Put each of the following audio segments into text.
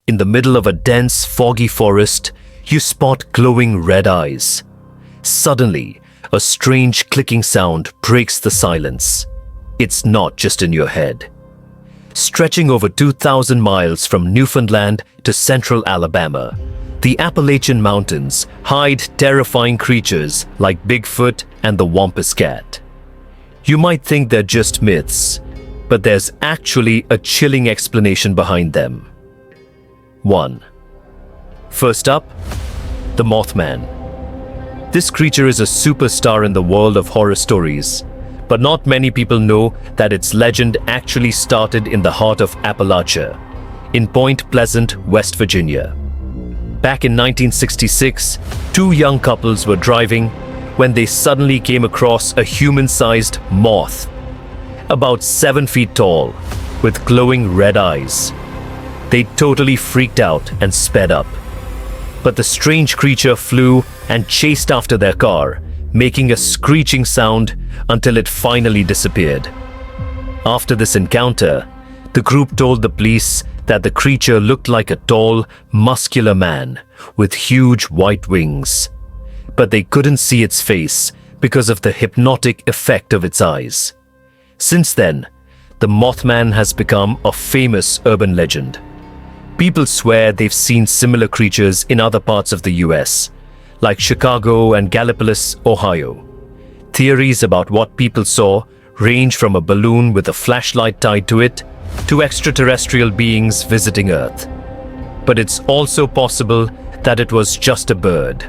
in the middle of a dense, foggy forest, you spot glowing red eyes. Suddenly, a strange clicking sound breaks the silence. It's not just in your head. Stretching over 2,000 miles from Newfoundland to central Alabama, the Appalachian Mountains hide terrifying creatures like Bigfoot and the Wampus Cat. You might think they're just myths, but there's actually a chilling explanation behind them. 1. First up, the Mothman. This creature is a superstar in the world of horror stories, but not many people know that its legend actually started in the heart of Appalachia, in Point Pleasant, West Virginia. Back in 1966, two young couples were driving when they suddenly came across a human-sized moth, about 7 feet tall, with glowing red eyes. They totally freaked out and sped up. But the strange creature flew and chased after their car, making a screeching sound until it finally disappeared. After this encounter, the group told the police that the creature looked like a tall, muscular man with huge white wings. But they couldn't see its face because of the hypnotic effect of its eyes. Since then, the Mothman has become a famous urban legend. People swear they've seen similar creatures in other parts of the US, like Chicago and Gallipolis, Ohio. Theories about what people saw range from a balloon with a flashlight tied to it to extraterrestrial beings visiting Earth. But it's also possible that it was just a bird.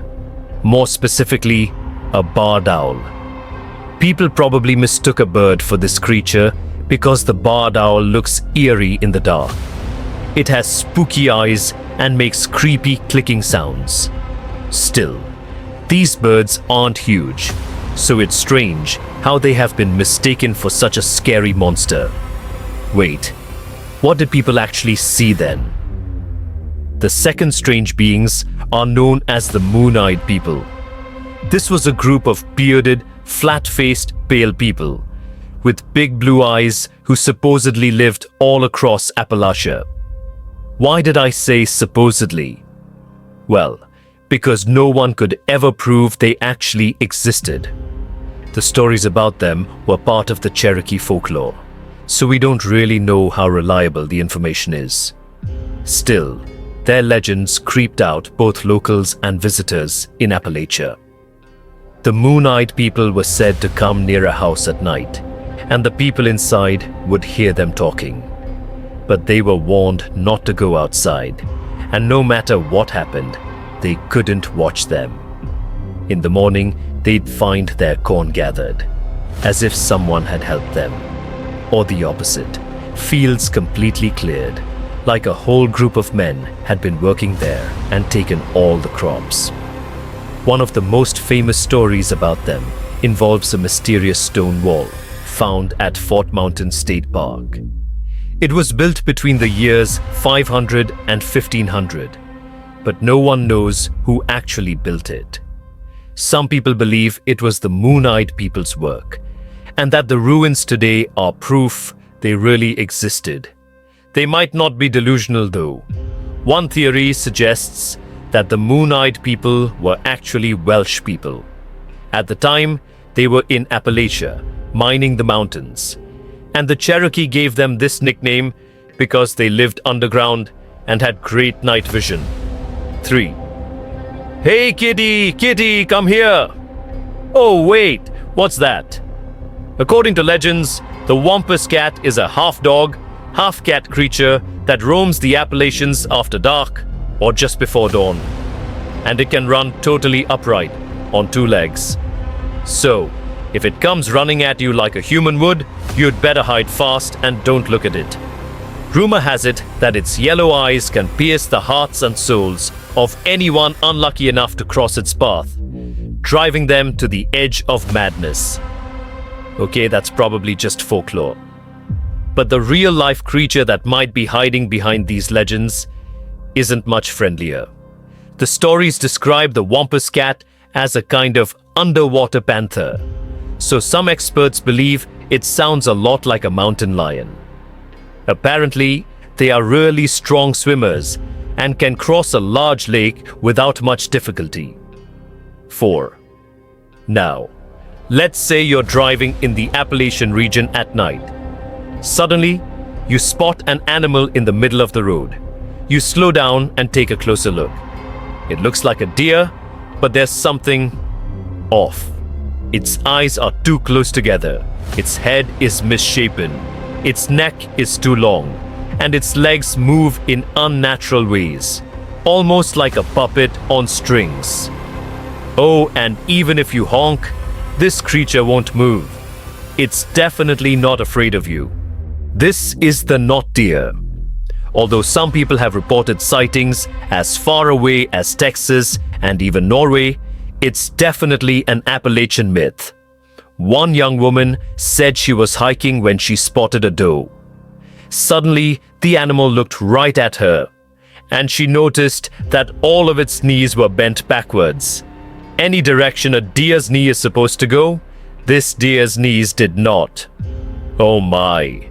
More specifically, a barred owl. People probably mistook a bird for this creature because the barred owl looks eerie in the dark. It has spooky eyes and makes creepy clicking sounds. Still, these birds aren't huge, so it's strange how they have been mistaken for such a scary monster. Wait, what did people actually see then? The second strange beings are known as the moon-eyed people. This was a group of bearded, flat-faced, pale people with big blue eyes who supposedly lived all across Appalachia. Why did I say supposedly? Well, because no one could ever prove they actually existed. The stories about them were part of the Cherokee folklore, so we don't really know how reliable the information is. Still, their legends creeped out both locals and visitors in Appalachia. The moon-eyed people were said to come near a house at night, and the people inside would hear them talking. But they were warned not to go outside, and no matter what happened, they couldn't watch them. In the morning, they'd find their corn gathered, as if someone had helped them. Or the opposite, fields completely cleared, like a whole group of men had been working there and taken all the crops. One of the most famous stories about them involves a mysterious stone wall found at Fort Mountain State Park. It was built between the years 500 and 1500, but no one knows who actually built it. Some people believe it was the moon-eyed people's work, and that the ruins today are proof they really existed. They might not be delusional though. One theory suggests that the moon-eyed people were actually Welsh people. At the time, they were in Appalachia, mining the mountains, and the Cherokee gave them this nickname because they lived underground and had great night vision. 3. Hey kitty, kitty, come here! Oh wait, what's that? According to legends, the Wampus Cat is a half-dog, half-cat creature that roams the Appalachians after dark or just before dawn. And it can run totally upright, on 2 legs. So, if it comes running at you like a human would, you'd better hide fast and don't look at it. Rumor has it that its yellow eyes can pierce the hearts and souls of anyone unlucky enough to cross its path, driving them to the edge of madness. Okay, that's probably just folklore. But the real-life creature that might be hiding behind these legends isn't much friendlier. The stories describe the Wampus Cat as a kind of underwater panther, so some experts believe it sounds a lot like a mountain lion. Apparently, they are really strong swimmers and can cross a large lake without much difficulty. 4. Now, let's say you're driving in the Appalachian region at night. Suddenly, you spot an animal in the middle of the road. You slow down and take a closer look. It looks like a deer, but there's something off. Its eyes are too close together. Its head is misshapen. Its neck is too long, and its legs move in unnatural ways, almost like a puppet on strings. Oh, and even if you honk, this creature won't move. It's definitely not afraid of you. This is the not deer. Although some people have reported sightings as far away as Texas and even Norway, it's definitely an Appalachian myth. One young woman said she was hiking when she spotted a doe. Suddenly, the animal looked right at her, and she noticed that all of its knees were bent backwards. Any direction a deer's knee is supposed to go, this deer's knees did not. Oh my.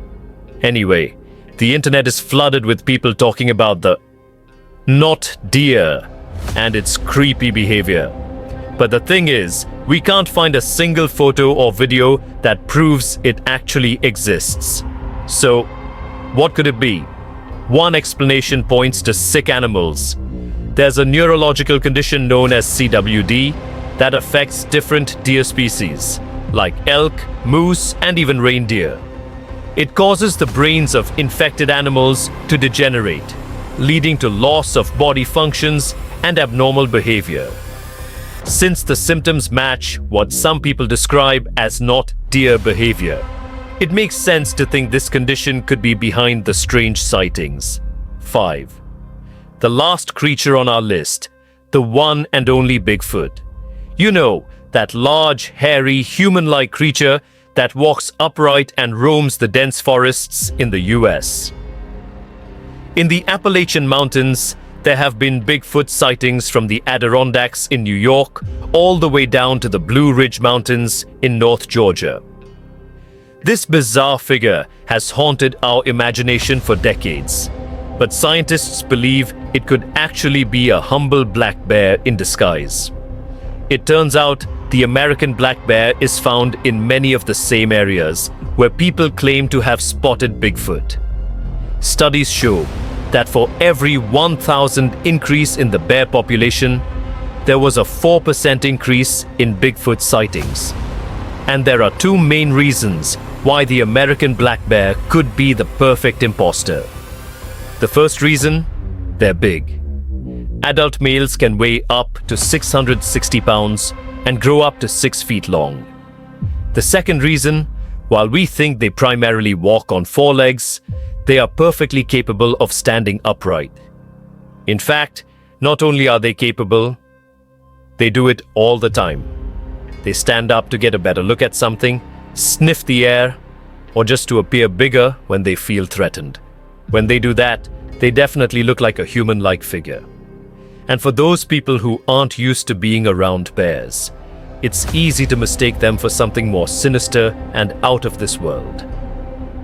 Anyway, the internet is flooded with people talking about the not deer and its creepy behavior. But the thing is, we can't find a single photo or video that proves it actually exists. So, what could it be? One explanation points to sick animals. There's a neurological condition known as CWD that affects different deer species, like elk, moose, and even reindeer. It causes the brains of infected animals to degenerate, leading to loss of body functions and abnormal behavior. Since the symptoms match what some people describe as not deer behavior, it makes sense to think this condition could be behind the strange sightings. 5. The last creature on our list, the one and only Bigfoot. You know, that large, hairy, human-like creature that walks upright and roams the dense forests in the US. In the Appalachian Mountains, there have been Bigfoot sightings from the Adirondacks in New York all the way down to the Blue Ridge Mountains in North Georgia. This bizarre figure has haunted our imagination for decades, but scientists believe it could actually be a humble black bear in disguise. It turns out the American black bear is found in many of the same areas where people claim to have spotted Bigfoot. Studies show that for every 1,000 increase in the bear population, there was a 4% increase in Bigfoot sightings. And there are two main reasons why the American black bear could be the perfect imposter. The first reason, they're big. Adult males can weigh up to 660 pounds and grow up to 6 feet long. The second reason, while we think they primarily walk on four legs, they are perfectly capable of standing upright. In fact, not only are they capable, they do it all the time. They stand up to get a better look at something, sniff the air, or just to appear bigger when they feel threatened. When they do that, they definitely look like a human-like figure. And for those people who aren't used to being around bears, it's easy to mistake them for something more sinister and out of this world.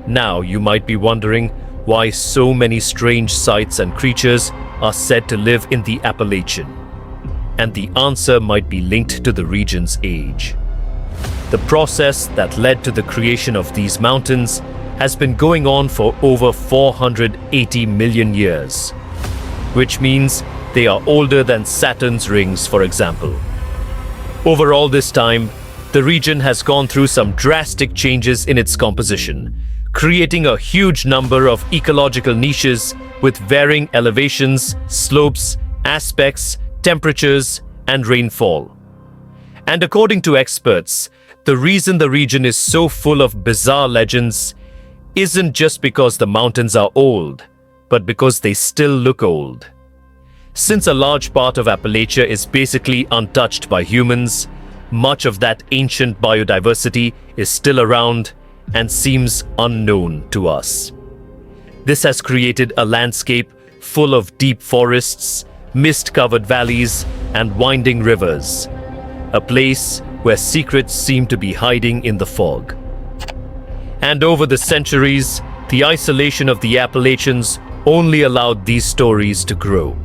Now you might be wondering why so many strange sights and creatures are said to live in the Appalachian. And the answer might be linked to the region's age. The process that led to the creation of these mountains has been going on for over 480 million years, which means they are older than Saturn's rings, for example. Over all this time, the region has gone through some drastic changes in its composition, creating a huge number of ecological niches with varying elevations, slopes, aspects, temperatures, and rainfall. And according to experts, the reason the region is so full of bizarre legends isn't just because the mountains are old, but because they still look old. Since a large part of Appalachia is basically untouched by humans, much of that ancient biodiversity is still around and seems unknown to us. This has created a landscape full of deep forests, mist-covered valleys, and winding rivers, a place where secrets seem to be hiding in the fog. And over the centuries, the isolation of the Appalachians only allowed these stories to grow.